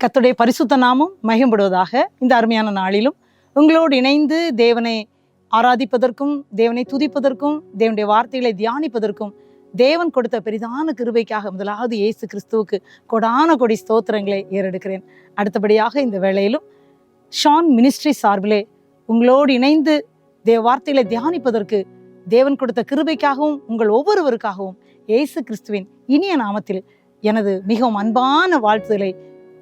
கர்த்தருடைய பரிசுத்த நாமம் மகிமைப்படுவதாக. இந்த அருமையான நாளிலும் உங்களோடு இணைந்து தேவனை ஆராதிப்பதற்கும், தேவனை துதிப்பதற்கும், தேவனுடைய வார்த்தைகளை தியானிப்பதற்கும் தேவன் கொடுத்த பெரிதான கிருபைக்காக முதலாவது இயேசு கிறிஸ்துவுக்கு கொடான கொடி ஸ்தோத்திரங்களை ஏறெடுக்கிறேன். அடுத்தபடியாக இந்த வேளையிலும் ஷான் மினிஸ்ட்ரி சார்பிலே உங்களோடு இணைந்து தேவ வார்த்தைகளை தியானிப்பதற்கு தேவன் கொடுத்த கிருபைக்காகவும் உங்கள் ஒவ்வொருவருக்காகவும் இயேசு கிறிஸ்துவின் இனிய நாமத்தில் எனது மிகவும் அன்பான வாழ்த்துதலை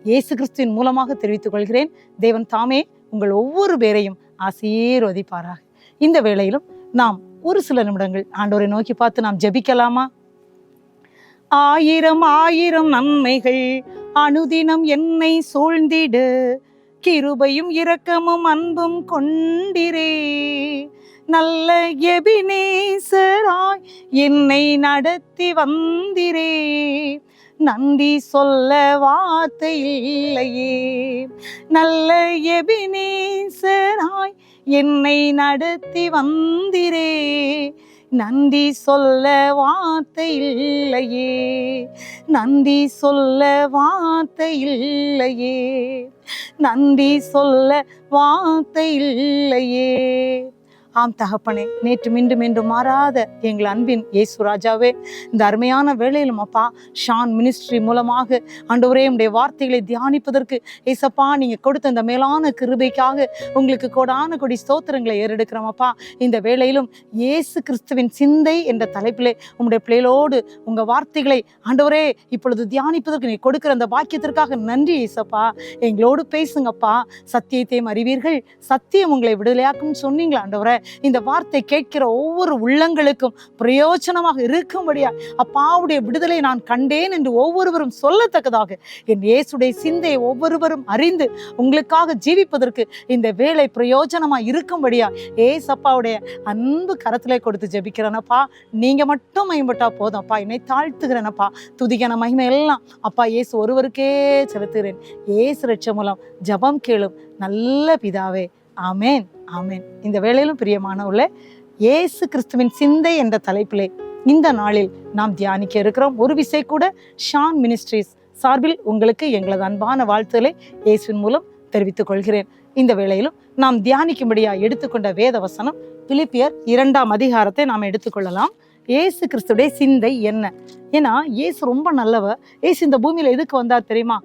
இயேசு கிறிஸ்துவின் மூலமாக தெரிவித்துக் கொள்கிறேன். தேவன் தாமே உங்கள் ஒவ்வொரு பேரையும் ஆசீர்வதிப்பாராக. இந்த வேளையிலும் நாம் ஒரு சில நிமிடங்கள் ஆண்டவரை நோக்கி பார்த்து நாம் ஜெபிக்கலாமா? ஆயிரம் ஆயிரம் நன்மைகள் அனுதினம் என்னை சூழ்ந்திட, கிருபையும் இரக்கமும் அன்பும் கொண்டிரே. நல்ல எபினேசராய் என்னை நடத்தி வந்திரே, நன்றி சொல்ல வார்த்தை இல்லையே. நல்ல எபினேசராய் என்னை நடத்தி வந்திரே, நன்றி சொல்ல வார்த்தை இல்லையே. நன்றி சொல்ல வார்த்தை இல்லையே. நன்றி சொல்ல வார்த்தை இல்லையே. ஆம் தகப்பனே, நேற்று மீண்டும் மீண்டும் மாறாத எங்கள் அன்பின் இயேசு ராஜாவே, இந்த அருமையான வேளையிலும் அப்பா ஷான் மினிஸ்ட்ரி மூலமாக ஆண்டவரே உடைய வார்த்தைகளை தியானிப்பதற்கு ஏசப்பா நீங்கள் கொடுத்த இந்த மேலான கிருபைக்காக உங்களுக்கு கோடான கொடி ஸ்தோத்திரங்களை ஏறெடுக்கிறோம் அப்பா. இந்த வேளையிலும் இயேசு கிறிஸ்துவின் சிந்தை என்ற தலைப்பிலே உங்களுடைய பிள்ளைகளோடு உங்கள் வார்த்தைகளை ஆண்டவரே இப்பொழுது தியானிப்பதற்கு நீ கொடுக்கிற அந்த பாக்கியத்திற்காக நன்றி ஏசப்பா. எங்களோடு பேசுங்கப்பா. சத்தியத்தையும் அறிவீர்கள், சத்தியம் உங்களை விடுதலையாக்கும் சொன்னீங்களா ஆண்டவரே. இந்த வார்த்தை கேட்கிற ஒவ்வொரு உள்ளங்களுக்கும் பிரயோஜனமாக இருக்கும்படியா அப்பாவுடைய விடுதலை நான் கண்டேன் என்று ஒவ்வொருவரும் சொல்லத்தக்கதாக என் இயேசுடைய சிந்தையை ஒவ்வொருவரும் அறிந்து உங்களுக்காக ஜீவிப்பதற்கு இந்த வேலை பிரயோஜனமா இருக்கும்படியா ஏசப்பாவுடைய அன்பு கரத்திலே கொடுத்து ஜெபிக்கிறேனப்பா. நீங்க மட்டும் மகிமைப்பட்டா போதும் அப்பா. என்னை தாழ்த்துகிறேனப்பா. துதிக்கான மகிமை எல்லாம் அப்பா இயேசு ஒருவருக்கே செலுத்துகிறேன். இயேசு ரட்ச மூலம் ஜெபம் கேளும் நல்ல பிதாவே, ஆமேன் ஆமேன். இந்த வேளையிலும் பிரியமானவர்களே, இயேசு கிறிஸ்துவின் சிந்தை என்ற தலைப்பிலே இந்த நாளில் நாம் தியானிக்க இருக்கிறோம். ஒரு விசை கூட ஷான் மினிஸ்ட்ரிஸ் சார்பில் உங்களுக்கு எங்களது அன்பான வாழ்த்துக்களை இயேசுவின் மூலம் தெரிவித்துக் கொள்கிறேன். இந்த வேளையிலும் நாம் தியானிக்கும்படியா எடுத்துக்கொண்ட வேத வசனம் பிலிப்பியர் 2ஆம் அதிகாரத்தை நாம் எடுத்துக்கொள்ளலாம். இயேசு கிறிஸ்துடைய சிந்தை என்ன? ஏன்னா இயேசு ரொம்ப நல்லவர். இயேசு இந்த பூமியில எதுக்கு வந்தார் தெரியுமா?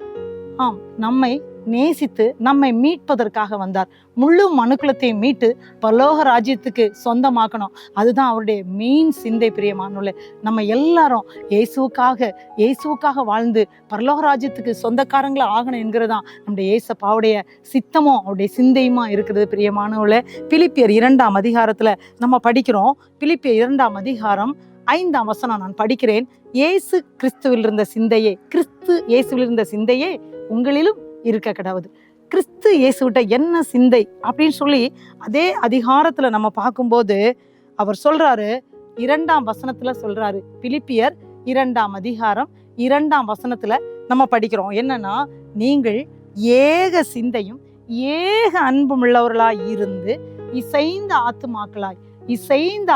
நம்மை நேசித்து நம்மை மீட்பதற்காக வந்தார். முழு மனுக்குலத்தையும் மீட்டு பரலோக ராஜ்யத்துக்கு சொந்தமாக்கணும். அதுதான் அவருடைய மெயின் சிந்தை. பிரியமானவர்களே, நம்ம எல்லாரும் இயேசுவுக்காக வாழ்ந்து பரலோக ராஜ்யத்துக்கு சொந்தக்காரங்களா ஆகணும் என்கிறதான் நம்முடைய இயேசப்பாவுடைய சித்தமும் அவருடைய சிந்தையுமா இருக்கிறது. பிரியமானவர்களே, பிலிப்பியர் 2ஆம் அதிகாரத்துல நம்ம படிக்கிறோம். பிலிப்பியர் 2ஆம் அதிகாரம் 5ஆம் வசனம் நான் படிக்கிறேன். இயேசு கிறிஸ்துவில் இருந்த சிந்தையே, கிறிஸ்து இயேசுவில் இருந்த சிந்தையே உங்களிலும் இருக்க கிடவுது. கிறிஸ்து இயேசுவிட்ட என்ன சிந்தை அப்படின்னு சொல்லி அதே அதிகாரத்துல நம்ம பார்க்கும்போது அவர் சொல்றாரு, 2ஆம் வசனத்துல சொல்றாரு. பிலிப்பியர் 2ஆம் அதிகாரம் 2ஆம் வசனத்துல நம்ம படிக்கிறோம். என்னன்னா, நீங்கள் ஏக சிந்தையும் ஏக அன்பும் உள்ளவர்களாய் இருந்து இசைந்த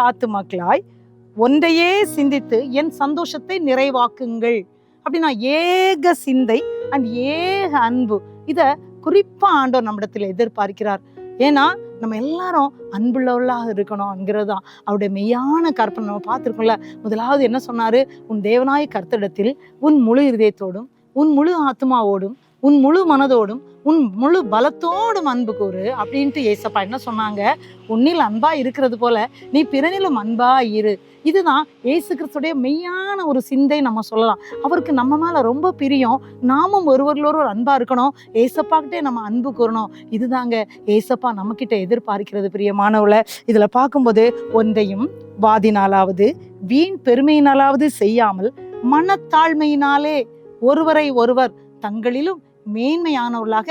ஆத்துமாக்களாய் ஒன்றையே சிந்தித்து என் சந்தோஷத்தை நிறைவாக்குங்கள். அப்படின்னா ஏக சிந்தை அண்ட் ஏக அன்பு, இத குறிப்பா ஆண்டவர் நம்மிடத்தில் எதிர்பார்க்கிறார். ஏன்னா நம்ம எல்லாரும் அன்புள்ளவர்களாக இருக்கணும் என்கிறது தான் அவருடைய மெய்யான கற்பனை. நம்ம பார்த்துருக்கோம்ல, முதலாவது என்ன சொன்னாரு? உன் தேவனாய கர்த்தரிடத்தில் உன் முழு இதயத்தோடும், உன் முழு ஆத்மாவோடும், உன் முழு மனதோடும், உன் முழு பலத்தோடும் அன்பு கூறு அப்படின்ட்டு ஏசப்பா என்ன சொன்னாங்க? உன்னில் அன்பா இருக்கிறது போல நீ பிறனிலும் அன்பா இரு. இதுதான் இயேசு கிறிஸ்துடைய மெய்யான ஒரு சிந்தை நம்ம சொல்லலாம். அவருக்கு நம்ம மேல ரொம்ப பிரியம். நாமும் ஒருவர்களோடு ஒரு அன்பா இருக்கணும். ஏசப்பா கிட்டே நம்ம அன்பு கூறணும். இதுதாங்க ஏசப்பா நம்ம கிட்ட எதிர்பார்க்கிறது. பிரியமானவள, இதுல பார்க்கும்போது ஒன்றையும் வாதினாலாவது வீண் பெருமையினாலாவது செய்யாமல் மனத்தாழ்மையினாலே ஒருவரை ஒருவர் தங்களிலும் மேன்மையானவர்களாக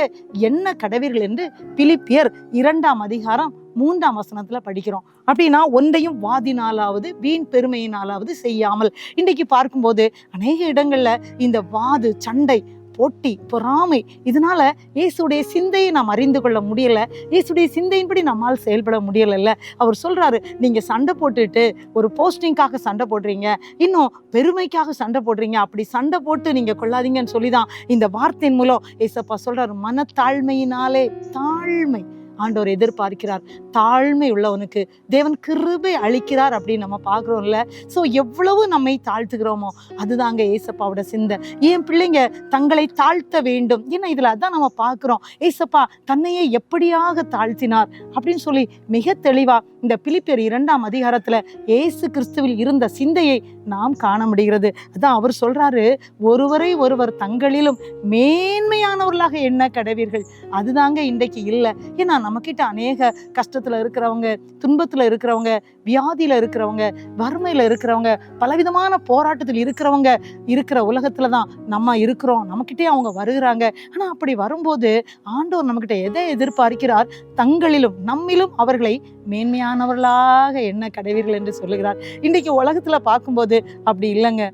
என்ன கடவீர்கள் என்று பிலிப்பியர் 2ஆம் அதிகாரம் 3ஆம் வசனத்துல படிக்கிறோம். அப்படின்னா ஒன்றையும் வாதினாலாவது வீண் பெருமையினாலாவது செய்யாமல். இன்றைக்கு பார்க்கும்போது அநேக இடங்கள்ல இந்த வாது சண்டை போட்டி, பொறாமை, இதனால இயேசுடைய சிந்தையை நாம் அறிந்து கொள்ள முடியல. இயேசுடைய சிந்தையின்படி நம்மால் செயல்பட முடியல. அவர் சொல்றாரு, நீங்க சண்டை போட்டுட்டு ஒரு போஸ்டிங்காக சண்டை போடுறீங்க, இன்னும் பெருமைக்காக சண்டை போடுறீங்க. அப்படி சண்டை போட்டு நீங்க கொள்ளாதீங்கன்னு சொல்லிதான் இந்த வார்த்தையின் மூலம் ஏசப்பா சொல்றாரு, மனத்தாழ்மையினாலே, தாழ்மை ஆண்டவர் எதிர்பார்க்கிறார். தாழ்மை உள்ளவனுக்கு தேவன் கிருபை அளிக்கிறார் அப்படின்னு நம்ம பார்க்குறோம்ல. ஸோ எவ்வளவு நம்மை தாழ்த்துக்கிறோமோ அதுதாங்க ஏசப்பாவோட சிந்தை. என் பிள்ளைங்க தங்களை தாழ்த்த வேண்டும். ஏன்னா இதில் அதான் நம்ம பார்க்குறோம், ஏசப்பா தன்னையே எப்படியாக தாழ்த்தினார் அப்படின்னு சொல்லி மிக தெளிவாக இந்த பிலிப்பியர் 2ஆம் அதிகாரத்தில் இயேசு கிறிஸ்துவில் இருந்த சிந்தையை நாம் காண முடிகிறது. அதான் அவர் சொல்றாரு, ஒருவரை ஒருவர் தங்களிலும் மேன்மையானவர்களாக எண்ண கடவீர்கள். அதுதாங்க இன்றைக்கு இல்லை. ஏன்னா நம்மக்கிட்ட அநேக கஷ்டத்தில் இருக்கிறவங்க, துன்பத்தில் இருக்கிறவங்க, வியாதியில் இருக்கிறவங்க, வறுமையில் இருக்கிறவங்க, பலவிதமான போராட்டத்தில் இருக்கிறவங்க இருக்கிற உலகத்துல தான் நம்ம இருக்கிறோம். நம்மக்கிட்டே அவங்க வருகிறாங்க. ஆனால் அப்படி வரும்போது ஆண்டவர் நம்மக்கிட்ட எதை எதிர்பார்க்கிறார்? தங்களிலும் நம்மிலும் அவர்களை மேன்மையானவர்களாக எண்ண கடவீர்கள் என்று சொல்லுகிறார். இன்றைக்கு உலகத்துல பார்க்கும்போது அப்படி இல்லைங்க.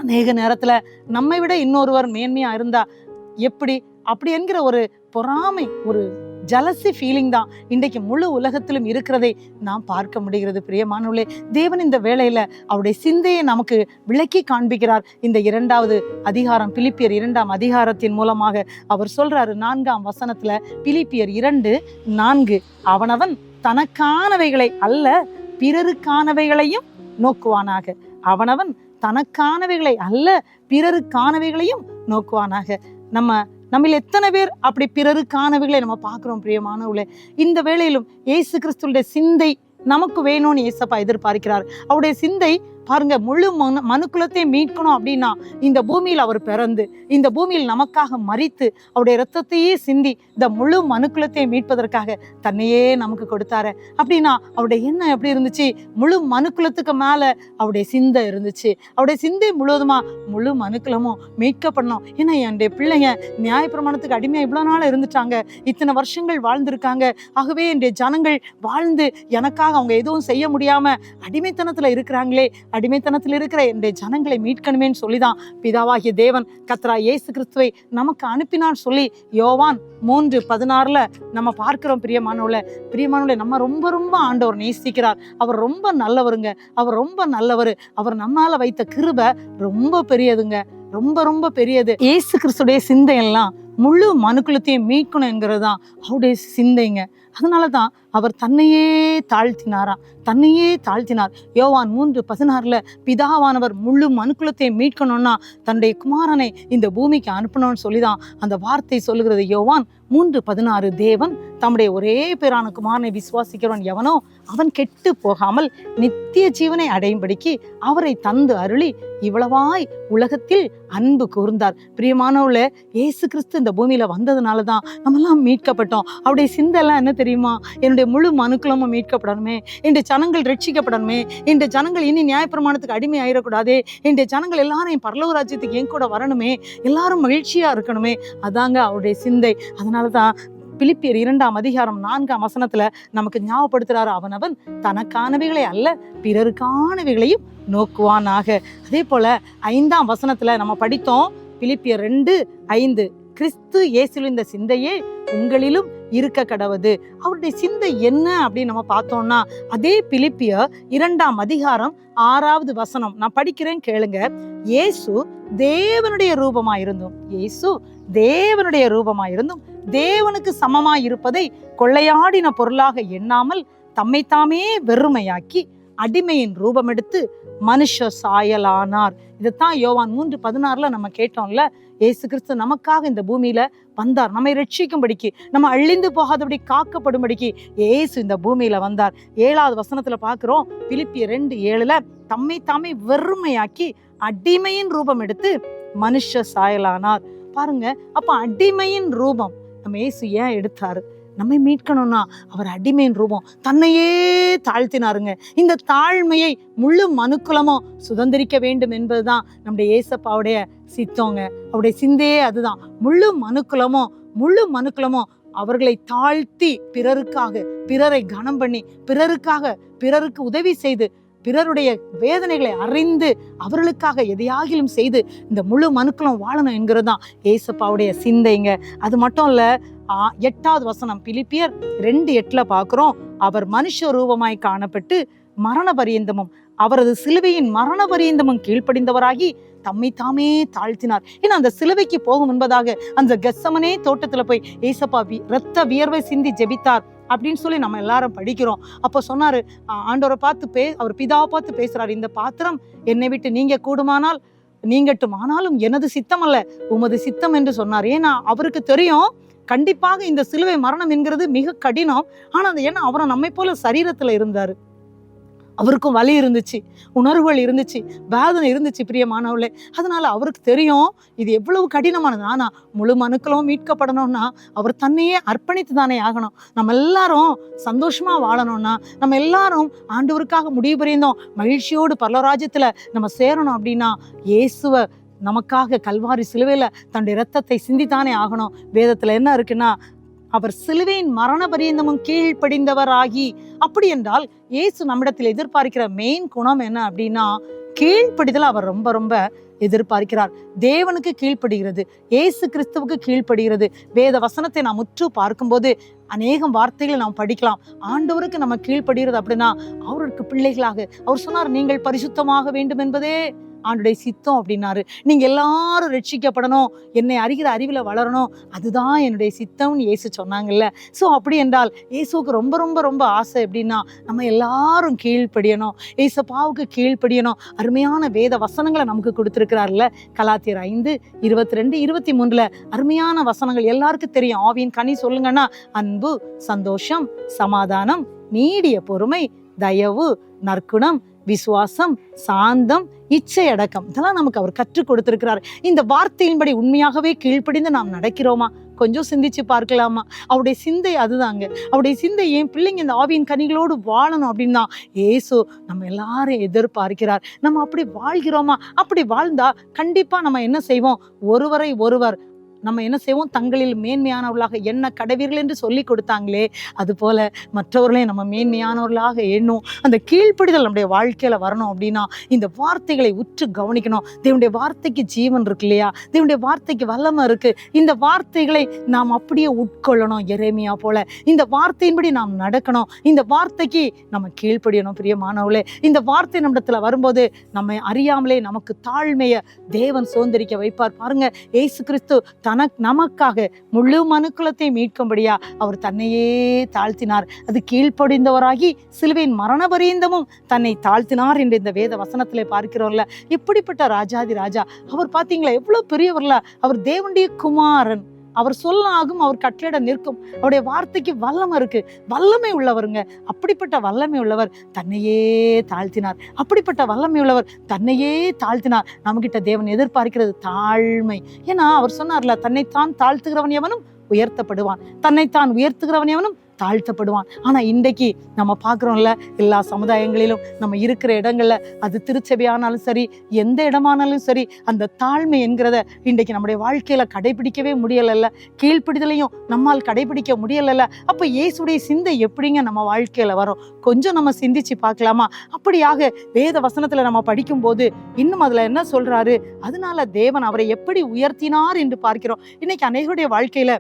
அநேக நேரத்துல நம்மை விட இன்னொருவர் மேன்மையா இருந்தா எப்படி, அப்படி என்கிற ஒரு பொறாமை, ஒரு ஜலசி ஃபீலிங் தான் இன்றைக்கு முழு உலகத்திலும் இருக்கிறதை நாம் பார்க்க முடிகிறது. பிரியமானவர்களே, தேவன் இந்த வேளையில அவருடைய சிந்தையை நமக்கு விளக்கி காண்பிக்கிறார். இந்த 2வது அதிகாரம், பிலிப்பியர் 2ஆம் அதிகாரத்தின் மூலமாக அவர் சொல்றாரு 4ஆம் வசனத்துல, பிலிப்பியர் 2:4, அவனவன் தனக்கானவைகளை அல்ல பிறருக்கானவைகளையும் நோக்குவானாக. அவனவன் தனக்கானவைகளை அல்ல பிறருக்கானவைகளையும் நோக்குவானாக. நம்மில் எத்தனை பேர் அப்படி பிறருக்கானவைகளை நம்ம பார்க்குறோம்? பிரியமானவர்களே, இந்த வேளையிலும் இயேசு கிறிஸ்துவுடைய சிந்தை நமக்கு வேணும்னு ஏசப்பா எதிர்பார்க்கிறார். அவருடைய சிந்தை பாருங்க, முழு மனுக்குலத்தை மீட்கணும் அப்படின்னா இந்த பூமியில் அவர் பிறந்து, இந்த பூமியில் நமக்காக மரித்து, அவருடைய இரத்தத்தையே சிந்தி இந்த முழு மனுக்குலத்தை மீட்பதற்காக தன்னையே நமக்கு கொடுத்தாரு. அப்படின்னா அவருடைய எண்ணம் எப்படி இருந்துச்சு? முழு மனுக்குலத்துக்கு மேல அவருடைய சிந்தை இருந்துச்சு. அவருடைய சிந்தை முழுவதுமா முழு மனுக்குலமும் மீட்கப்படணும். ஏன்னா என்னுடைய பிள்ளைங்க நியாயப்பிரமாணத்துக்கு அடிமையா இவ்வளவு நாள் இருந்துட்டாங்க, இத்தனை வருஷங்கள் வாழ்ந்திருக்காங்க. ஆகவே என்னுடைய ஜனங்கள் வாழ்ந்து எனக்காக அவங்க எதுவும் செய்ய முடியாம அடிமைத்தனத்துல இருக்கிறாங்களே, அடிமைத்தனத்தில் இருக்கிற என்னுடைய ஜனங்களை மீட்கணுமேன்னு சொல்லிதான் பிதாவாகிய தேவன் கர்த்தராகிய இயேசு கிறிஸ்துவை நமக்கு அனுப்பினார் சொல்லி யோவான் 3:16 நம்ம பார்க்கிறோம். பிரியமானவர்களே, நம்ம ரொம்ப ரொம்ப ஆண்டவர் நேசிக்கிறார். அவர் ரொம்ப நல்லவருங்க. அவர் ரொம்ப நல்லவர். அவர் நம்மால வைத்த கிருபை ரொம்ப பெரியதுங்க, ரொம்ப ரொம்ப பெரியது. இயேசு கிறிஸ்துடைய சிந்தையெல்லாம் முழு மனுக்குலத்தையும் மீட்கணும் என்கிறது தான் அவருடைய சிந்தைங்க. அதனாலதான் அவர் தன்னையே தாழ்த்தினார். யோவான் 3:16 பிதாவானவர் முழு மனுக்குலத்தை மீட்கணும்னா தன்னுடைய குமாரனை இந்த பூமிக்கு அனுப்பணும்னு சொல்லிதான் அந்த வார்த்தை சொல்லுகிறது. யோவான் 3:16, தேவன் தம்முடைய ஒரே பேரான குமாரனை விசுவாசிக்கிறவன் எவனோ அவன் கெட்டு போகாமல் நித்திய ஜீவனை அடையும்படிக்கு அவரை தந்து அருளி இவ்வளவாய் உலகத்தில் அன்பு கூர்ந்தார். பிரியமானவர்களே, இயேசு கிறிஸ்து இந்த பூமியில வந்ததுனாலதான் நம்ம எல்லாம் மீட்கப்பட்டோம். அவருடைய சிந்தெல்லாம் என்ன தெரியுமா? என்னுடைய முழு மனுக்குலமும் மீட்கப்படணுமே, என்னுடைய ஜனங்கள் ரட்சிக்கப்படணுமே, என்னுடைய ஜனங்கள் இனி நியாயப்பிரமாணத்துக்கு அடிமை ஆயிடக்கூடாதே, என்னுடைய ஜனங்கள் எல்லாரும் பரலோக ராஜ்யத்துக்கு என் கூட வரணுமே, எல்லாரும் மகிழ்ச்சியா இருக்கணுமே. அதாங்க அவருடைய சிந்தை. அதனாலதான் பிலிப்பியர் 2ஆம் அதிகாரம் 4ஆம் வசனத்துல நமக்கு ஞாபகப்படுத்துறாரு, அவனவன் தனக்கானவைகளை அல்ல பிறருக்கானவைகளையும் நோக்குவானாக. அதே போல 5ஆம் வசனத்துல நம்ம படித்தோம், பிலிப்பியர் 2:5, கிறிஸ்து இயேசுவில் இந்த சிந்தையே உங்களிலும் இருக்க கடவுது. அவருடைய சிந்தை என்ன அப்படின்னு நம்ம பார்த்தோம்னா, அதே பிலிப்பியர் 2ஆம் அதிகாரம் 6வது வசனம் நான் படிக்கிறேன், கேளுங்க. இயேசு தேவனுடைய ரூபமாயிருந்தும் தேவனுக்கு சமமாய் இருப்பதை கொள்ளையாடின பொருளாக எண்ணாமல் தம்மைத்தாமே வெறுமையாக்கி அடிமையின் ரூபம் எடுத்து மனுஷ சாயலானார். இதைத்தான் யோவான் 3:16 நம்ம கேட்டோம்ல. இயேசு கிறிஸ்து நமக்காக இந்த பூமியில வந்தார், நம்மை ரட்சிக்கும்படிக்கு, நம்ம அழிந்து போகாதபடி காக்கப்படும்படிக்கு இயேசு இந்த பூமியில வந்தார். 7வது வசனத்துல பார்க்கிறோம், பிலிப்பியர் 2:7, தம்மை தாமே வெறுமையாக்கி அடிமையின் ரூபம் எடுத்து மனுஷ சாயலானார். பாருங்க, அப்ப அடிமையின் ரூபம் நம்ம இயேசு ஏன் எடுத்தாரு? நம்மை மீட்கணும்னா அவர் அடிமையின் ரூபம் தன்னையே தாழ்த்தினாருங்க. இந்த தாழ்மையை முழு மனுக்குலமும் சுதந்திரிக்க வேண்டும் என்பதுதான் நம்முடைய ஏசப்பாவுடைய சித்தங்க. அவருடைய சிந்தையே அதுதான். முழு மனுக்குலமும் அவர்களை தாழ்த்தி பிறருக்காக, பிறரை கனம் பண்ணி, பிறருக்கு உதவி செய்து, பிறருடைய வேதனைகளை அறிந்து அவர்களுக்காக எதையாகிலும் செய்து இந்த முழு மனுக்களும் வாழணும் என்கிறது தான் ஏசப்பாவுடைய சிந்தைங்க. அது மட்டும் இல்ல, 8வது வசனம் பிலிப்பியர் 2:8 பார்க்கிறோம். அவர் மனுஷ ரூபமாய் காணப்பட்டு மரண பரியந்தமும் அவரது சிலுவையின் மரண பரியந்தமும் கீழ்ப்படிந்தவராகி தம்மை தாமே தாழ்த்தினார். ஏன்னா அந்த சிலுவைக்கு போகும் என்பதாக அந்த கெத்சமனே தோட்டத்துல போய் ஏசப்பா இரத்த வியர்வை சிந்தி ஜெபித்தார் அப்படின்னு சொல்லி நம்ம எல்லாரும் படிக்கிறோம். அப்போ சொன்னாரு, ஆண்டவரை பார்த்து அவர் பிதாவை பார்த்து பேசுறாரு, இந்த பாத்திரம் என்னை விட்டு நீங்க கூடுமானால் நீங்கட்டும், ஆனாலும் எனது சித்தம் அல்ல உமது சித்தம் என்று சொன்னார். ஏன்னா அவருக்கு தெரியும் கண்டிப்பாக இந்த சிலுவை மரணம் என்கிறது மிக கடினம். ஆனா அது ஏன்னா அவரை நம்மை போல சரீரத்துல இருந்தாரு, அவருக்கும் வலி இருந்துச்சு, உணர்வுகள் இருந்துச்சு, வேதனை இருந்துச்சு பிரியமானவர்களே. அதனால அவருக்கு தெரியும் இது எவ்வளவு கடினமானது. ஆனா முழு மனுக்களும் மீட்கப்படணும்னா அவர் தன்னையே அர்ப்பணித்து தானே ஆகணும். நம்ம எல்லாரும் சந்தோஷமா வாழணும்னா, நம்ம எல்லாரும் ஆண்டவருக்காக முடிவு புரிந்தோம் மகிழ்ச்சியோடு பரலோகராஜ்யத்துல நம்ம சேரணும் அப்படின்னா இயேசுவை நமக்காக கல்வாரி சிலுவையில தன்னுடைய இரத்தத்தை சிந்தித்தானே ஆகணும். வேதத்துல என்ன இருக்குன்னா, அவர் சிலுவையின் மரண பரியந்தமும் கீழ்ப்படிந்தவராகி. அப்படி என்றால் இயேசு நம்மிடத்தில் எதிர்பார்க்கிற மெயின் குணம் என்ன அப்படின்னா, கீழ்ப்படிதல் அவர் ரொம்ப ரொம்ப எதிர்பார்க்கிறார். தேவனுக்கு கீழ்ப்படுகிறது, இயேசு கிறிஸ்துவுக்கு கீழ்ப்படுகிறது. வேத வசனத்தை நாம் உற்று பார்க்கும்போது அநேகம் வார்த்தைகளை நாம் படிக்கலாம். ஆண்டவருக்கு நம்ம கீழ்ப்படுகிறது அப்படின்னா அவருக்கு பிள்ளைகளாக அவர் சொன்னார், நீங்கள் பரிசுத்தமாக வேண்டும் என்பதே ஆண்டுடைய சித்தம் அப்படின்னாரு. நீங்க எல்லாரும் ரட்சிக்கப்படணும், என்னை அறிகிற அறிவுல வளரணும், அதுதான் என்னுடைய சித்தம்னு இயேசு சொன்னாங்கல்ல. ஸோ அப்படி என்றால் இயேசுவுக்கு ரொம்ப ரொம்ப ரொம்ப ஆசை எப்படின்னா நம்ம எல்லாரும் கீழ்ப்படியணும், ஏசப்பாவுக்கு கீழ்ப்படியணும். அருமையான வேத வசனங்களை நமக்கு கொடுத்திருக்கிறார்ல. கலாத்தியர் 5:22-23 அருமையான வசனங்கள் எல்லாருக்கும் தெரியும். ஆவியின் கனி சொல்லுங்கன்னா அன்பு, சந்தோஷம், சமாதானம், நீடிய பொறுமை, தயவு, நற்குணம், விசுவாசம், சாந்தம், இச்சை அடக்கம், இதெல்லாம் நமக்கு அவர் கற்றுக் கொடுத்திருக்கிறார். இந்த வார்த்தையின்படி உண்மையாகவே கீழ்ப்படிந்து நாம் நடக்கிறோமா? கொஞ்சம் சிந்திச்சு பார்க்கலாமா? அவருடைய சிந்தை அதுதாங்க. அவருடைய சிந்தை என் பிள்ளைங்க இந்த ஆவியின் கனிகளோடு வாழணும் அப்படின்னா இயேசு நம்ம எல்லாரும் எதிர்பார்க்கிறார். நம்ம அப்படி வாழ்கிறோமா? அப்படி வாழ்ந்தா கண்டிப்பா நம்ம என்ன செய்வோம், ஒருவரை ஒருவர் நம்ம என்ன செய்வோம், தங்களில் மேன்மையானவர்களாக எண்ண கடவீர்கள் என்று சொல்லி கொடுத்தாங்களே, அது போல மற்றவர்களையும் நம்ம மேன்மையானவர்களாக எண்ணும். அந்த கீழ்ப்படிதல் நம்முடைய வாழ்க்கையில வரணும் அப்படின்னா இந்த வார்த்தைகளை உற்று கவனிக்கணும். தேவனுடைய வார்த்தைக்கு ஜீவன் இருக்கு இல்லையா, தேவனுடைய வார்த்தைக்கு வல்லமை இருக்கு. இந்த வார்த்தைகளை நாம் அப்படியே உட்கொள்ளணும். எரேமியா போல இந்த வார்த்தையின்படி நாம் நடக்கணும், இந்த வார்த்தைக்கு நம்ம கீழ்ப்படியணும். பிரியமானவர்களே, இந்த வார்த்தை நம்மிடத்துல வரும்போது நம்ம அறியாமலே நமக்கு தாழ்மையை தேவன் சுதந்திரிக்க வைப்பார். பாருங்க, இயேசு கிறிஸ்து நமக்காக முழு மனுக்குலத்தை மீட்கும்படியா அவர் தன்னையே தாழ்த்தினார். அது கீழ்ப்படிந்தவராகி சிலுவையின் மரண பரியந்தமும் தன்னை தாழ்த்தினார் என்று இந்த வேத வசனத்திலே பார்க்கிறோம்ல. இப்படிப்பட்ட ராஜாதி ராஜா அவர் பாத்தீங்களா, எவ்வளவு பெரியவர்ல. அவர் தேவனுடைய குமாரன், அவர் சொல்லாகும், அவர் கட்டளையிட நிற்கும். அவருடைய வார்த்தைக்கு வல்லமை இருக்கு, வல்லமை உள்ளவருங்க. அப்படிப்பட்ட வல்லமை உள்ளவர் தன்னையே தாழ்த்தினார். அப்படிப்பட்ட வல்லமை உள்ளவர் தன்னையே தாழ்த்தினார். நம்மகிட்ட தேவன் எதிர்பார்க்கிறது தாழ்மை. ஏன்னா அவர் சொன்னார்ல, தன்னைத்தான் தாழ்த்துகிறவன் எவனும் உயர்த்தப்படுவான், தன்னைத்தான் உயர்த்துகிறவன் எவனும் தாழ்த்தப்படுவான். ஆனா இன்றைக்கு நம்ம பார்க்குறோம்ல, எல்லா சமுதாயங்களிலும் நம்ம இருக்கிற இடங்கள்ல, அது திருச்சபையானாலும் சரி, எந்த இடமானாலும் சரி, அந்த தாழ்மை என்கிறத இன்றைக்கு நம்முடைய வாழ்க்கையில கடைபிடிக்கவே முடியலைல்ல. கீழ்ப்பிடிதலையும் நம்மால் கடைபிடிக்க முடியலைல்ல. அப்ப இயேசுடைய சிந்தை எப்படிங்க நம்ம வாழ்க்கையில வரும்? கொஞ்சம் நம்ம சிந்திச்சு பார்க்கலாமா? அப்படியாக வேத வசனத்துல நம்ம படிக்கும் போது இன்னும் அதுல என்ன சொல்றாரு, அதனால தேவன் அவரை எப்படி உயர்த்தினார் என்று பார்க்கிறோம். இன்னைக்கு அநேகருடைய வாழ்க்கையில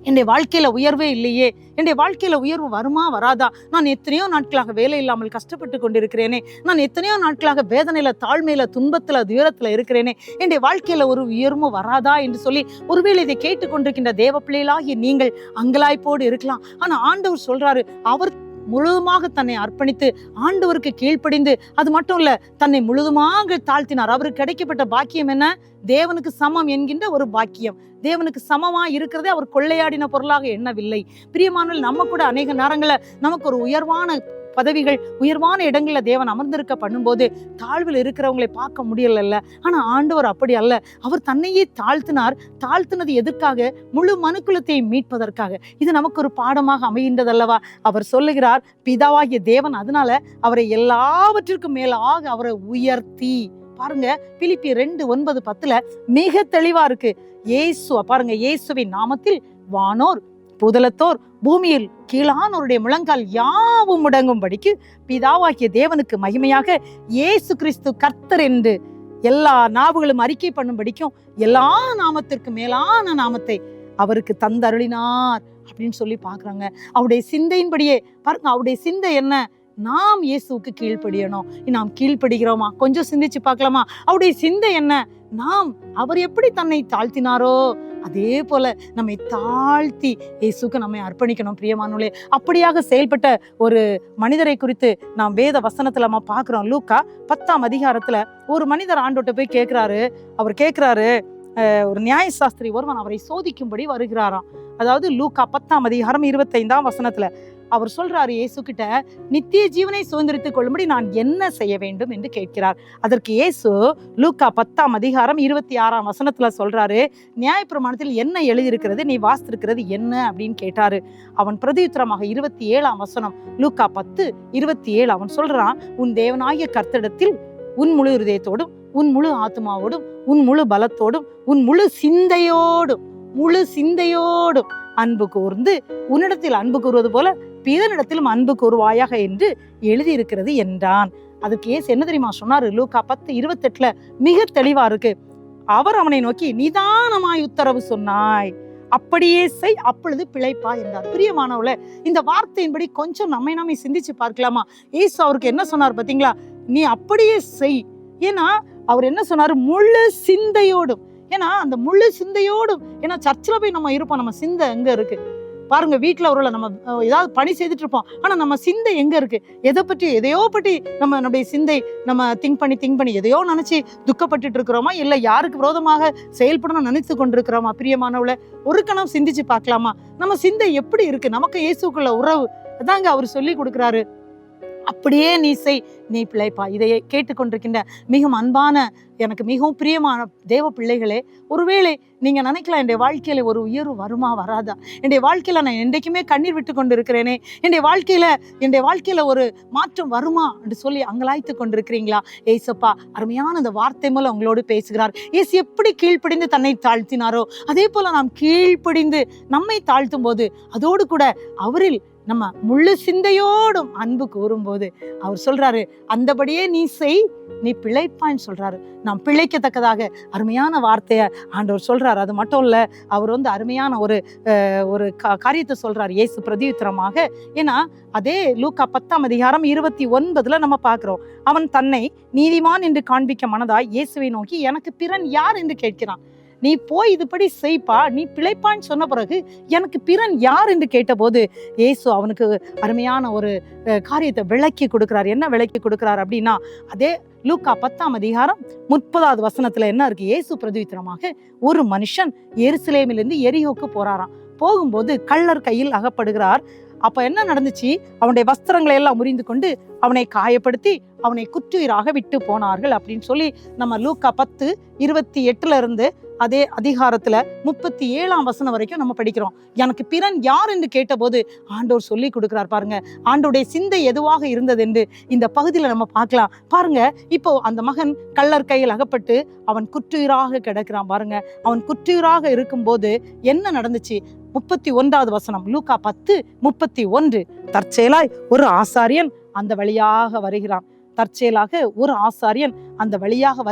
என்னுடைய வாழ்க்கையில உயர்வே இல்லையே, என்னுடைய வாழ்க்கையில உயர்வு வருமா வராதா, நான் எத்தனையோ நாட்களாக வேலை இல்லாமல் கஷ்டப்பட்டு கொண்டிருக்கிறேனே, நான் எத்தனையோ நாட்களாக வேதனையில, தாழ்மையில, துன்பத்துல, துயரத்துல இருக்கிறேனே, என்னுடைய வாழ்க்கையில ஒரு உயர்வும் வராதா என்று சொல்லி ஒருவேளை இதை கேட்டுக்கொண்டிருக்கின்ற தேவ பிள்ளைகளாகி நீங்கள் அங்கலாய்ப்போடு இருக்கலாம். ஆனா ஆண்டவர் சொல்றாரு, அவர் முழுதுமாக தன்னை அர்ப்பணித்து ஆண்டவருக்கு கீழ்ப்படிந்து, அது மட்டும் இல்ல, தன்னை முழுதுமாக தாழ்த்தினார். அவருக்கு கிடைக்கப்பட்ட பாக்கியம் என்ன? தேவனுக்கு சமம் என்கின்ற ஒரு பாக்கியம். தேவனுக்கு சமமா இருக்கிறதே அவர் கொள்ளையாடின பொருளாக எண்ணவில்லை. பிரியமானவர்கள், நம்ம கூட அநேக நேரங்கள்ல நமக்கு ஒரு உயர்வான பதவிகள், உயர்வான இடங்கள்ல தேவன் அமர்ந்திருக்க பண்ணும்போது தாழ்வில் இருக்கிறவங்களை பார்க்க முடியல. ஆனா ஆண்டவர் அப்படி அல்ல. அவர் தன்னையே தாழ்த்தினார். தாழ்த்தினது எதற்காக? முழு மனுக்குலத்தை மீட்பதற்காக. இது நமக்கு ஒரு பாடமாக அமைகின்றதல்லவா? அவர் சொல்லுகிறார், பிதாவாகிய தேவன் அதனால அவரை எல்லாவற்றிற்கும் மேலாக அவரை உயர்த்தி. பாருங்க, பிலிப்பியர் 2:9-10 மிக தெளிவா இருக்கு. இயேசு பாருங்க, இயேசுவின் நாமத்தில் வானோர் பூதலத்தோர் பூமியில் கீழானோருடைய முழங்கால் யாவும் முடங்கும்படிக்கு பிதாவாகிய தேவனுக்கு மகிமையாக இயேசு கிறிஸ்து கர்த்தர் என்று எல்லா நாவுகளும் அறிக்கை பண்ணும்படிக்கும் எல்லா நாமத்திற்கு மேலான நாமத்தை அவருக்கு தந்தருளினார் அப்படின்னு சொல்லி பாக்குறாங்க. அவருடைய சிந்தையின்படியே பாருங்க, அவருடைய சிந்தை என்ன? நாம் இயேசுவுக்கு கீழ்ப்படியணும். நாம் கீழ்ப்படுகிறோமா? கொஞ்சம் சிந்திச்சு பார்க்கலாமா? அவருடைய சிந்தை என்ன? நாம் அவர் எப்படி தன்னை தாழ்த்தினாரோ அதே போல நம்மை தாழ்த்தி இயேசுக்கு நம்மை அர்ப்பணிக்கணும். பிரியமானவர்களே, அப்படியாக செயல்பட்ட ஒரு மனிதரை குறித்து நாம் வேத வசனத்துல நம்ம பார்க்கிறோம். லூக்கா 10ஆம் அதிகாரத்துல ஒரு மனிதர் ஆண்டோட்ட போய் கேட்கிறாரு. அவர் கேட்கிறாரு, ஒரு நியாயசாஸ்திரி ஒருவன் அவரை சோதிக்கும்படி வருகிறாராம். அதாவது லூக்கா 10ஆம் அதிகாரம் 25ஆம் வசனத்துல அவர் சொல்றாரு இயேசு கிட்ட, நித்திய ஜீவனை சுதந்திரித்துக் கொள்ளும்படி நான் என்ன செய்ய வேண்டும் என்று கேட்கிறார். அதற்கு இயேசு லூக்கா 10ஆம் அதிகாரம் 26ஆம் வசனத்துல சொல்றாரு, நியாயப்பிரமாணத்தில் என்ன எழுதியிருக்கிறது, நீ வாசித்திருக்கிறது என்ன அப்படின்னு கேட்டாரு. அவன் பிரதியுத்தரமாக 27ஆம் வசனம் லூக்கா 10:27 அவன் சொல்றான், உன் தேவனாகிய கர்த்தரிடத்தில் உன் முழு இருதயத்தோடும் உன் முழு ஆத்மாவோடும் உன் முழு பலத்தோடும் உன் முழு சிந்தையோடும் அன்பு கூர்ந்து உன்னிடத்தில் அன்பு கூறுவது போல பிறனிடத்திலும் அன்பு கூறுவாயாக என்று எழுதியிருக்கிறது என்றான். அதுக்கு இயேசு என்ன தெரியுமா சொன்னாரு? லூக்கா 10:28 மிக தெளிவா இருக்கு. அவர் அவனை நோக்கி, நிதானமாய் உத்தரவு சொன்னாய், அப்படியே செய், அப்பொழுது பிழைப்பா என்றார். பிரியமானவர்களே, இந்த வார்த்தையின்படி கொஞ்சம் நம்மை சிந்திச்சு பார்க்கலாமா? இயேசு அவருக்கு என்ன சொன்னார் பாத்தீங்களா? நீ அப்படியே செய். ஏன்னா அவர் என்ன சொன்னாரு? முழு சிந்தையோடும். ஏன்னா அந்த முழு சிந்தையோடும், ஏன்னா சர்ச்சில் போய் நம்ம இருப்போம், நம்ம சிந்தை எங்க இருக்கு பாருங்க. வீட்டுல ஒரு நம்ம ஏதாவது பணி செய்துட்டு இருப்போம், ஆனா நம்ம சிந்தை எங்க இருக்கு? எதையோ பற்றி நம்முடைய சிந்தை நம்ம திங்க் பண்ணி எதையோ நினைச்சு துக்கப்பட்டு இருக்கிறோமா, இல்ல யாருக்கு விரோதமாக செயல்படணும் நினைத்து கொண்டிருக்கிறோமா? பிரியமானவள, ஒரு கணம் சிந்திச்சு பார்க்கலாமா? நம்ம சிந்தை எப்படி இருக்கு? நமக்கு இயேசுக்குள்ள உறவு அதாங்க அவர் சொல்லி கொடுக்குறாரு. அப்படியே நீ செய், நீ பிழைப்பா. இதை கேட்டுக்கொண்டிருக்கின்ற மிகவும் அன்பான, எனக்கு மிகவும் பிரியமான தேவ பிள்ளைகளே, ஒருவேளை நீங்க நினைக்கலாம், என்னுடைய வாழ்க்கையில ஒரு உயர்வு வருமா வராதா, என்னுடைய வாழ்க்கையில நான் என்றைக்குமே கண்ணீர் விட்டு கொண்டு இருக்கிறேனே, என்னுடைய வாழ்க்கையில ஒரு மாற்றம் வருமா என்று சொல்லி அங்கலாய்த்து கொண்டிருக்கிறீங்களா? ஏசப்பா அருமையான அந்த வார்த்தை மூலம் உங்களோடு பேசுகிறார். ஏசு எப்படி கீழ்ப்படிந்து தன்னை தாழ்த்தினாரோ அதே போல நாம் கீழ்ப்படிந்து நம்மை தாழ்த்தும் போது அதோடு கூட அவரில் நம்ம முழு சிந்தையோடும் அன்பு கூறும்போது அவர் சொல்றாரு, அந்தபடியே நீ செய், நீ பிழைப்பான்னு சொல்றாரு. நாம் பிழைக்கத்தக்கதாக அருமையான வார்த்தைய ஆண்டவர் சொல்றாரு. அது மட்டும் இல்ல, அவர் அருமையான ஒரு காரியத்தை சொல்றாரு இயேசு பிரதியுத்தரமாக. ஏன்னா அதே லூக்கா 10ஆம் அதிகாரம் 29 நம்ம பார்க்கிறோம். அவன் தன்னை நீதிமான் என்று காண்பிக்க மனதாய் இயேசுவை நோக்கி, எனக்கு பிறன் யார் என்று கேட்கிறான். நீ போய் இதுபடி செய்ப்பா, நீ பிழைப்பான்னு சொன்ன பிறகு எனக்கு பிறன் யார் என்று கேட்டபோது இயேசு அவனுக்கு அருமையான ஒரு காரியத்தை விளக்கி கொடுக்கிறார். என்ன விளக்கி கொடுக்கிறார் அப்படின்னா, அதே லூக்கா 10ஆம் அதிகாரம் 30வது வசனத்துல என்ன இருக்கு? இயேசு பிரதியுத்தரமாக, ஒரு மனுஷன் எருசலேமிலிருந்து எரிகோக்கு போறாராம். போகும்போது கள்ளர் கையில் அகப்படுகிறார். அப்ப என்ன நடந்துச்சு? அவனுடைய வஸ்திரங்களை எல்லாம் முறிந்து கொண்டு அவனை காயப்படுத்தி அவனை குற்றுயிராக விட்டு போனார்கள் அப்படின்னு சொல்லி நம்ம லூக்கா 10:28 இருந்து அதே அதிகாரத்துல 37ஆம் வசனம் வரைக்கும் நம்ம படிக்கிறோம். எனக்கு பிறன் யார் என்று கேட்டபோது ஆண்டவர் சொல்லி கொடுக்கிறார். பாருங்க, ஆண்டோடைய சிந்தை எதுவாக இருந்தது என்று இந்த பகுதியில நம்ம பார்க்கலாம். பாருங்க, இப்போ அந்த மகன் கள்ளர் கையில் அகப்பட்டு அவன் குற்றுயிராக கிடக்கிறான். பாருங்க, அவன் குற்றுயிராக இருக்கும் போது என்ன நடந்துச்சு? 31வது வசனம் லூக்கா 10:31 தற்செயலாய் ஒரு ஆசாரியன் அந்த வழியாக வருகிறான். அந்த வழியாக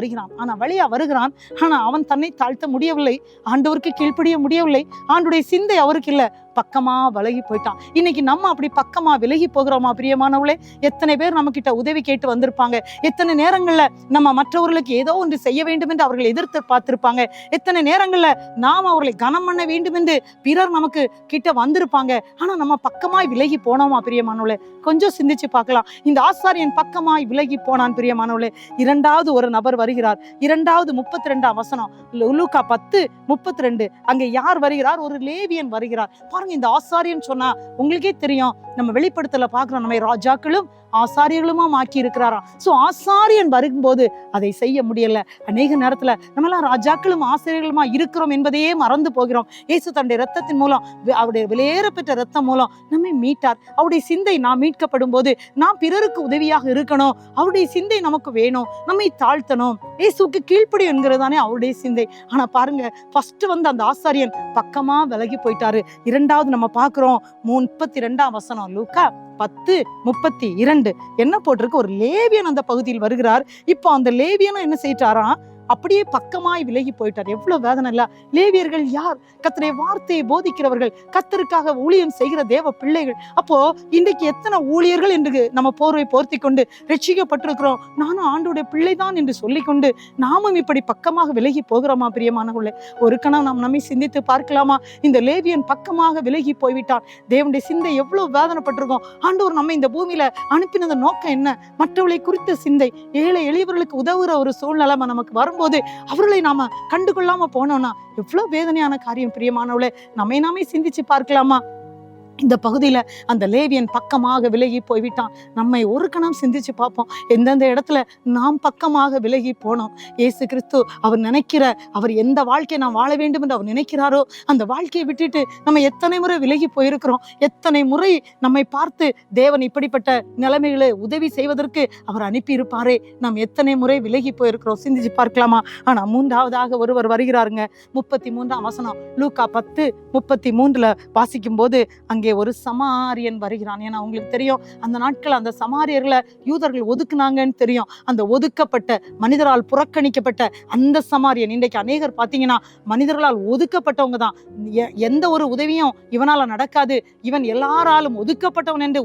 வருகிறான். ஆனா அவன் தன்னை தாழ்த்த முடியவில்லை, ஆண்டவருக்கு கீழ்ப்படிய முடியவில்லை. ஆண்டுடைய சிந்தை அவருக்கு இல்ல, பக்கமா விலகி போயிட்டான். இன்னைக்கு நம்ம அப்படி பக்கமா விலகி போகிறோமா? பிரியமானவளே, எத்தனை பேர் நம்ம கிட்ட உதவி கேட்டு வந்திருப்பாங்க. எத்தனை நேரங்கள்ல நம்ம மற்றவர்களுக்கு ஏதோ ஒன்று செய்ய வேண்டும் என்று அவர்கள் எதிர்த்து பார்த்திருப்பாங்க. எத்தனை நேரங்கள்ல நாம் அவர்களை கனம் பண்ண வேண்டும் என்று பிறர் நமக்கு கிட்ட வந்திருப்பாங்க. ஆனா நம்ம பக்கமாய் விலகி போனோமா? பிரியமானவளே, கொஞ்சம் சிந்திச்சு பார்க்கலாம். இந்த ஆசாரியன் பக்கமாய் விலகி போனான். பிரியமானவளே, இரண்டாவது ஒரு நபர் வருகிறார். 32ஆம் வசனம் லூக்கா 10:32 அங்கே யார் வருகிறார்? ஒரு லேவியன் வருகிறார். பாருங்க, இந்த ஆசாரியன் சொன்னா உங்களுக்கே தெரியும், நம்ம வெளிப்படுத்தல பாக்குறோம், நம்ம ராஜாக்களும் ஆசாரியர்களுமா ஆக்கி இருக்கிறாராம். சோ ஆசாரியன் வரும்போது அதை செய்ய முடியல. அநேக நேரத்துல நம்ம எல்லாம் ராஜாக்களும் ஆசிரியர்களுமா இருக்கிறோம் என்பதையே மறந்து போகிறோம். இயேசு தன்னுடைய ரத்தத்தின் மூலம், அவருடைய விலையேற பெற்ற ரத்தம் மூலம் நம்மை மீட்டார். அவருடைய சிந்தை நாம் மீட்கப்படும் போது நாம் பிறருக்கு உதவியாக இருக்கணும். அவருடைய சிந்தை நமக்கு வேணும். நம்ம நம்மை தாழ்த்தணும், இயேசுக்கு கீழ்ப்படி என்கிறதானே அவருடைய சிந்தை. ஆனா பாருங்க, ஃபர்ஸ்ட் வந்து அந்த ஆசாரியன் பக்கமா விலகி போயிட்டாரு. இரண்டாவது நம்ம பார்க்கிறோம் 32ஆம் வசனம், லூக்கா 10:32 என்ன போட்டிருக்கு? ஒரு லேவியன் அந்த பகுதியில் வருகிறார். இப்போ அந்த லேவியனும் என்ன செய்யிட்டாராம்? அப்படியே பக்கமாய் விலகி போயிட்டார். எவ்வளவு வேதனை இல்ல? லேவியர்கள் யார்? கர்த்தருடைய வார்த்தையை போதிக்கிறவர்கள், கர்த்தருக்காக ஊழியம் செய்கிற தேவ பிள்ளைகள். அப்போ இன்றைக்கு எத்தனை ஊழியர்கள் என்று நம்ம போர்வை போர்த்தி கொண்டு ரட்சிக்கப்பட்டிருக்கிறோம், நானும் ஆண்டோடைய பிள்ளைதான் என்று சொல்லிக்கொண்டு நாமும் இப்படி பக்கமாக விலகி போகிறோமா? பிரியமானவர்களே, ஒரு கணம் நாம் நம்மை சிந்தித்து பார்க்கலாமா? இந்த லேவியன் பக்கமாக விலகி போய்விட்டான். தேவனுடைய சிந்தை எவ்வளவு வேதனைப்பட்டிருக்கோம். ஆண்டவர் நம்ம இந்த பூமியில அனுப்பினத நோக்கம் என்ன? மற்றவர்களை குறித்த சிந்தை, ஏழை எளியவர்களுக்கு உதவுற ஒரு சூழ்நிலைமை நமக்கு வரும் போது அவர்களை நாம கண்டுகொள்ளாம போனோம்னா எவ்வளவு வேதனையான காரியம். பிரியமானவளே, நம்மை நாமே சிந்திச்சு பார்க்கலாமா? இந்த பகுதியில அந்த லேவியன் பக்கமாக விலகி போய்விட்டான். நம்மை ஒரு கணம் சிந்திச்சு பார்ப்போம். எந்தெந்த இடத்துல நாம் பக்கமாக விலகி போனோம்? இயேசு கிறிஸ்து அவர் நினைக்கிற, அவர் எந்த வாழ்க்கையை நாம் வாழ வேண்டும் என்று அவர் நினைக்கிறாரோ அந்த வாழ்க்கையை விட்டுட்டு நம்ம எத்தனை முறை விலகி போயிருக்கிறோம்? எத்தனை முறை நம்மை பார்த்து தேவன் இப்படிப்பட்ட நிலைமைகளை உதவி செய்வதற்கு அவர் அனுப்பி இருப்பாரே, நாம் எத்தனை முறை விலகி போயிருக்கிறோம்? சிந்திச்சு பார்க்கலாமா? ஆனா மூன்றாவதாக ஒருவர் வருகிறாருங்க. 33ஆம் வசனம், லூக்கா 10:33 வாசிக்கும் போது அங்கே ஒரு சமாரியன் வருகிறான். ஏன்னா உங்களுக்கு தெரியும், அந்த நாட்கள் அந்த சமாரியர்களை யூதர்கள் ஒதுக்குனாங்கன்னு தெரியும். அந்த ஒதுக்கப்பட்ட, மனிதரால் புறக்கணிக்கப்பட்ட அந்த சமாரியன், இன்றைக்கு அநேகர் பார்த்தீங்கன்னா மனிதர்களால் ஒதுக்கப்பட்டவங்க தான். எந்த ஒரு உதவியும் இவனால நடக்காது, இவன் எல்லாராலும் ஒதுக்கப்பட்டவன் என்று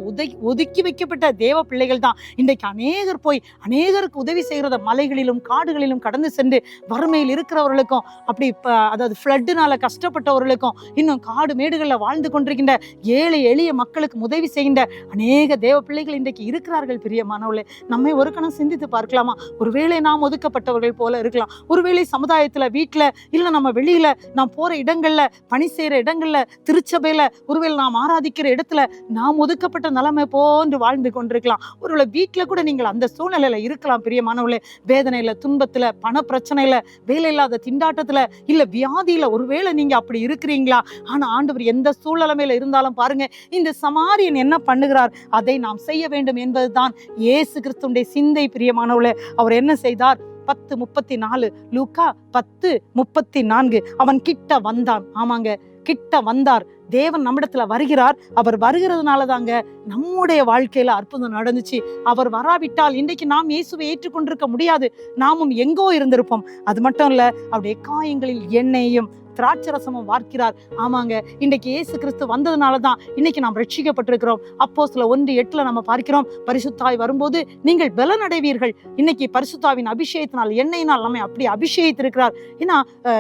ஒதுக்கி வைக்கப்பட்ட தேவ பிள்ளைகள் தான் இன்றைக்கு அநேகர் போய் அநேகருக்கு உதவி செய்கிறத மலைகளிலும் காடுகளிலும் கடந்து சென்று வறுமையில் இருக்கிறவர்களுக்கும், அப்படி அதாவது ஃப்ளட்டுனால கஷ்டப்பட்டவர்களுக்கும், இன்னும் காடு மேடுகளில் வாழ்ந்து கொண்டிருக்கின்ற ஏழை எளிய மக்களுக்கு உதவி செய்கின்ற அநேக தேவ பிள்ளைகள் இன்றைக்கு இருக்கிறார்கள். பிரியமானவர்களே, நம்மை ஒரு கணம் சிந்தித்து பார்க்கலாமா? ஒருவேளை நாம் ஒதுக்கப்பட்டவர்கள் போல இருக்கலாம். ஒருவேளை சமுதாயத்துல, வீட்டுல, இல்ல நம்ம வெளியில, நாம் போற இடங்கள்ல, பணி செய்யற இடங்கள்ல, திருச்சபையில, ஒருவேளை நாம் ஆராதிக்கிற இடத்துல நாம் ஒதுக்கப்பட்ட நிலைமை போன்று வாழ்ந்து கொண்டிருக்கலாம். ஒருவேளை வீட்டுல கூட நீங்கள் அந்த சூழ்நிலையில இருக்கலாம். பிரியமானவர்களே, வேதனையில, துன்பத்துல, பண பிரச்சனையில, வேலை இல்லாத திண்டாட்டத்துல, இல்ல வியாதியில ஒருவேளை நீங்க அப்படி இருக்கிறீங்களா? ஆனா ஆண்டவர் எந்த சூழ்நிலைமையில இருந்தாலும் பாருங்க, இந்த சமாரியன் என்ன பண்ணுகிறார்? அதை நாம் செய்ய வேண்டும் என்பதுதான் இயேசு கிறிஸ்துவின் சிந்தை. பிரியமானவர்களே, அவர் என்ன செய்தார்? 10:34, லூக்கா 10:34, அவன் கிட்ட வந்தான். ஆமாங்க, கிட்ட வந்தார். தேவன் நம்மிடத்துல வருகிறார். அவர் வருகிறதுனால தாங்க நம்முடைய வாழ்க்கையில அற்புதம் நடந்துச்சு. அவர் வராவிட்டால் இன்றைக்கு நாம் இயேசுவை ஏற்றுக்கொண்டிருக்க முடியாது. நாமும் எங்கோ இருந்திருப்போம். அது மட்டும் இல்ல, அவருடைய காயங்களில் எண்ணெயையும் திராட்சரசமும் வார்க்கிறார். ஆமாங்க, இன்றைக்கு இயேசு கிறிஸ்து வந்ததுனாலதான் இன்னைக்கு நாம் ரட்சிக்கப்பட்டிருக்கிறோம். அப்போஸ்தலர் 1:8 நம்ம பார்க்கிறோம், பரிசுத்தாய் வரும்போது நீங்கள் பலன் அடைவீர்கள். இன்னைக்கு பரிசுத்தாவின் அபிஷேகத்தினால், எண்ணெயினால் நம்மை அப்படி அபிஷேகித்திருக்கிறார். ஏன்னா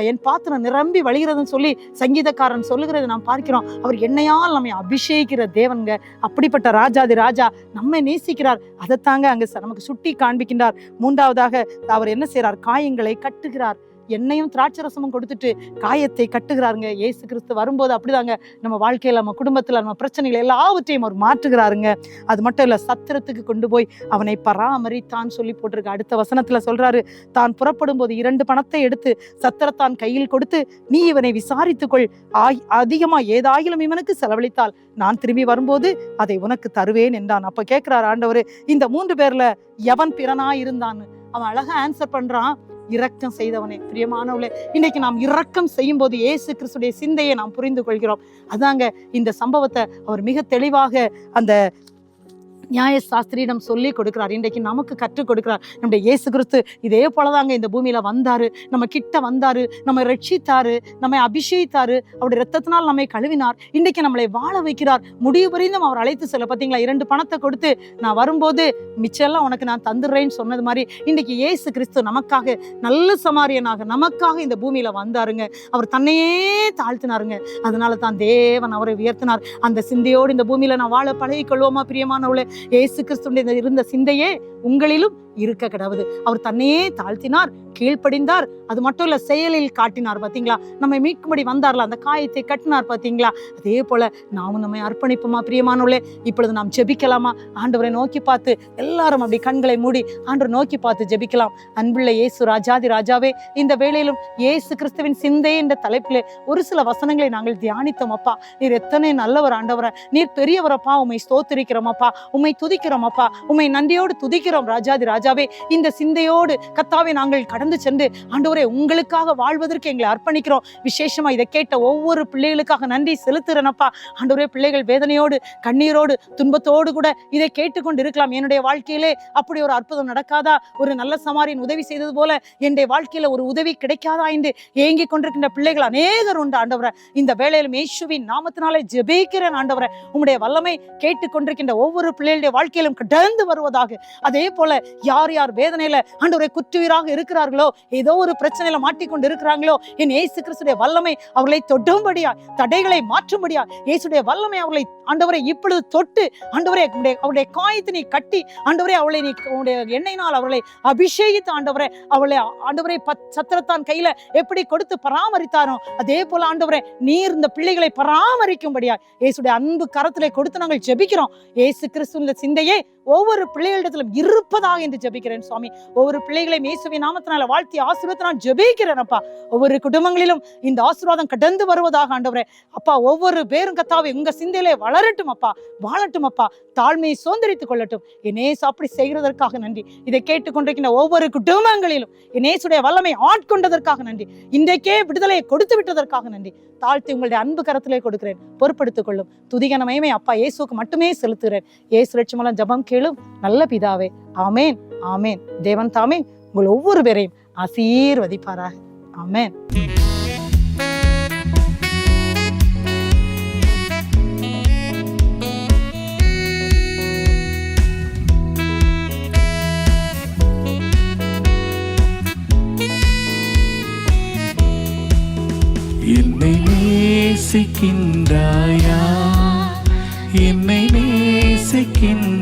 என் பாத்திரம் நிரம்பி வழிகிறதுன்னு சொல்லி சங்கீதக்காரன் சொல்லுகிறது நாம் பார்க்கிறோம். அவர் எண்ணெயால் நம்மை அபிஷேகிக்கிற தேவன்க. அப்படிப்பட்ட ராஜாதி ராஜா நம்மை நேசிக்கிறார். அதைத்தாங்க அங்க நமக்கு சுட்டி காண்பிக்கின்றார். மூன்றாவதாக அவர் என்ன செய்யறார்? காயங்களை கட்டுகிறார். எண்ணெயும் திராட்சரசமும் கொடுத்துட்டு காயத்தை கட்டுகிறாருங்க. இயேசு கிறிஸ்து வரும்போது அப்படிதாங்க நம்ம வாழ்க்கையில, நம்ம குடும்பத்துல, நம்ம பிரச்சனைகள் எல்லாவற்றையும் அவர் மாற்றுகிறாருங்க. அது மட்டும் இல்ல, சத்திரத்துக்கு கொண்டு போய் அவனை பராமரித்தான் சொல்லி போட்டிருக்கு. அடுத்த வசனத்துல சொல்றாரு, தான் புறப்படும் போது 2 பணத்தை எடுத்து சத்திரத்தான் கையில் கொடுத்து, நீ இவனை விசாரித்துக்கொள், அதிகமா ஏதாயிலும் இவனுக்கு செலவழித்தால் நான் திரும்பி வரும்போது அதை உனக்கு தருவேன் என்றான். அப்ப கேட்கிறார் ஆண்டவர், இந்த 3 பேர்ல எவன் பிறனா இருந்தான்னு? அவன் அழகா ஆன்சர் பண்றான், இரக்கம் செய்தவனே. பிரியமானவளே, இன்னைக்கு நாம் இரக்கம் செய்யும் போது இயேசு கிறிஸ்துடைய சிந்தையை நாம் புரிந்து கொள்கிறோம். அதாங்க இந்த சம்பவத்தை அவர் மிக தெளிவாக அந்த நியாய சாஸ்திரியிடம் சொல்லி கொடுக்கிறார். இன்றைக்கு நமக்கு கற்றுக் கொடுக்கிறார். நம்முடைய இயேசு கிறிஸ்து இதே போலதாங்க இந்த பூமியில வந்தாரு, நம்ம கிட்ட வந்தாரு, நம்ம ரட்சித்தாரு, நம்மை அபிஷேகித்தாரு, அவருடைய ரத்தத்தினால் நம்மை கழுவினார். இன்றைக்கு நம்மளை வாழ வைக்கிறார். முடிவு வரைந்தும் அவர் அழைத்து செல்ல. பார்த்தீங்களா, 2 பணத்தை கொடுத்து நான் வரும்போது மிச்செல்லாம் உனக்கு நான் தந்துடுறேன்னு சொன்னது மாதிரி இன்னைக்கு இயேசு கிறிஸ்து நமக்காக நல்ல சமாரியனாக நமக்காக இந்த பூமியில வந்தாருங்க. அவர் தன்னையே தாழ்த்தினாருங்க. அதனால தான் தேவன் அவரை உயர்த்தினார். அந்த சிந்தையோடு இந்த பூமியில நான் வாழ பழகிக் கொள்வோமா? பிரியமானவளே, இயேசு கிறிஸ்துவின் இருந்த சிந்தையே உங்களிலும் இருக்க கடவுது. அவர் தன்னையே தாழ்த்தினார், கீழ்ப்படிந்தார். அது மட்டும் இல்ல, செயலில் காட்டினார். பாத்தீங்களா, நம்மை மீட்கும்படி வந்தார்ல, அந்த காயத்தை கட்டினார். பாத்தீங்களா, அதே போல நாமும் நம்மை அர்ப்பணிப்போமா? பிரியமானவளே, இப்பொழுது நாம் ஜெபிக்கலாமா? ஆண்டவரை நோக்கி பார்த்து எல்லாரும் அப்படி கண்களை மூடி ஆண்டவரை நோக்கி பார்த்து ஜெபிக்கலாம். அன்புள்ள இயேசு ராஜாதி ராஜாவே, இந்த வேளையிலும் இயேசு கிறிஸ்துவின் சிந்தை என்ற தலைப்பிலே ஒரு சில வசனங்களை நாங்கள் தியானித்தோம். அப்பா, நீர் எத்தனை நல்லவர் ஆண்டவரை, நீர் பெரியவரப்பா, உம்மை ஸ்தோத்திரிக்கிறோம் அப்பா. உம்மை உம்மை துதிக்கிறோம் அப்பா, உம்மை நன்றியோடு துதிக்கிறோம் ராஜாதி ராஜாவே. இந்த சிந்தையோடு கர்த்தாவே நாங்கள் கடந்து சென்று ஆண்டவரே உங்களுக்காக வாழ்வதற்கு எங்களை அர்ப்பணிக்கிறோம். விசேஷமா இதை கேட்ட ஒவ்வொரு பிள்ளைகளுக்காக நன்றி செலுத்துறேனப்பா. ஆண்டவரே பிள்ளைகள் வேதனையோடு கண்ணீரோடு துன்பத்தோடு கூட இதை கேட்டுக்கொண்டு இருக்கலாம். என்னுடைய வாழ்க்கையிலே அப்படி ஒரு அற்புதம் நடக்காதா, ஒரு நல்ல சமாரியன் உதவி செய்தது போல என்னுடைய வாழ்க்கையில ஒரு உதவி கிடைக்காதா என்று ஏங்கிக் கொண்டிருக்கின்ற பிள்ளைகள் அநேகர் உண்டு ஆண்டவரே. இந்த வேளையிலும் இயேசுவின் நாமத்தினாலே ஜெபிக்கிறேன் ஆண்டவரே, உம்முடைய வல்லமை கேட்டுக்கொண்டிருக்கின்ற ஒவ்வொரு பிள்ளைகளுடைய வாழ்க்கையிலும் கடந்து வருவதாக. அதே போல யார் யார் வேதனையில ஆண்டவரே குற்றுயிராக இருக்கிறார்களோ, ஏதோ ஒரு பிரச்சனையில மாட்டிக்கொண்டு இருக்கிறாங்களோ, என் இயேசு கிறிஸ்துடைய வல்லமை அவர்களை தொடும்படியா, தடைகளை மாற்றும்படியா இயேசுடைய வல்லமை அவர்களை ஆண்டவரை இப்பொழுது தொட்டு ஆண்டவரே அவருடைய காயத்தை நீ கட்டி ஆண்டவரே அவளை நீ உன்னுடைய எண்ணெயினால் அவர்களை அபிஷேகித்து ஆண்டவரே அவளை ஆண்டவரை சத்திரத்தான் கையில எப்படி கொடுத்து பராமரித்தாரோ அதே போல ஆண்டவரே நீர் இந்த பிள்ளைகளை பராமரிக்கும்படியா இயேசுடைய அன்பு கரத்திலே கொடுத்து நாங்கள் ஜெபிக்கிறோம். இயேசு கிறிஸ்துவின் சிந்தையே ஒவ்வொரு பிள்ளைகளிடத்திலும் இருப்பதாக என்று ஜெபிக்கிறேன் சுவாமி. ஒவ்வொரு பிள்ளைகளையும் இயேசுவின் நாமத்தினால வாழ்த்தி ஆசீர்வாதத்தை நான் ஜெபிக்கிறேன் அப்பா. ஒவ்வொரு குடும்பங்களிலும் இந்த ஆசீர்வாதம் கடந்து வருவதாக ஆண்டவரே அப்பா. ஒவ்வொரு பேரும் கர்த்தாவே உங்க சிந்தையிலே வளரட்டும் அப்பா, வாழட்டும் அப்பா, தாழ்மையை சுதந்திரித்துக் கொள்ளட்டும். என் இயேசு அப்படி செய்கிறதற்காக நன்றி. இதை கேட்டுக்கொண்டிருக்கின்ற ஒவ்வொரு குடும்பங்களிலும் என் இயேசுடைய வல்லமை ஆட்கொண்டதற்காக நன்றி. இன்றைக்கே விடுதலையை கொடுத்து விட்டதற்காக நன்றி. தாழ்த்தி உங்களுடைய அன்பு கரத்திலே கொடுக்கிறேன், பொறுப்படுத்திக் கொள்ளும். துதிகன மகிமை அப்பா இயேசுக்கு மட்டுமே செலுத்துகிறேன். இயேசு ரட்சம் மூலம் ஜெபம் கேளும் நல்ல பிதாவே. ஆமேன், ஆமேன். தேவன் தாமே உங்கள் ஒவ்வொரு பேரையும் ஆசீர்வதிப்பாராக. ஆமேன். என்னை நேசிக்கின்றாயா, என்னை நேசிக்கின்றாயா.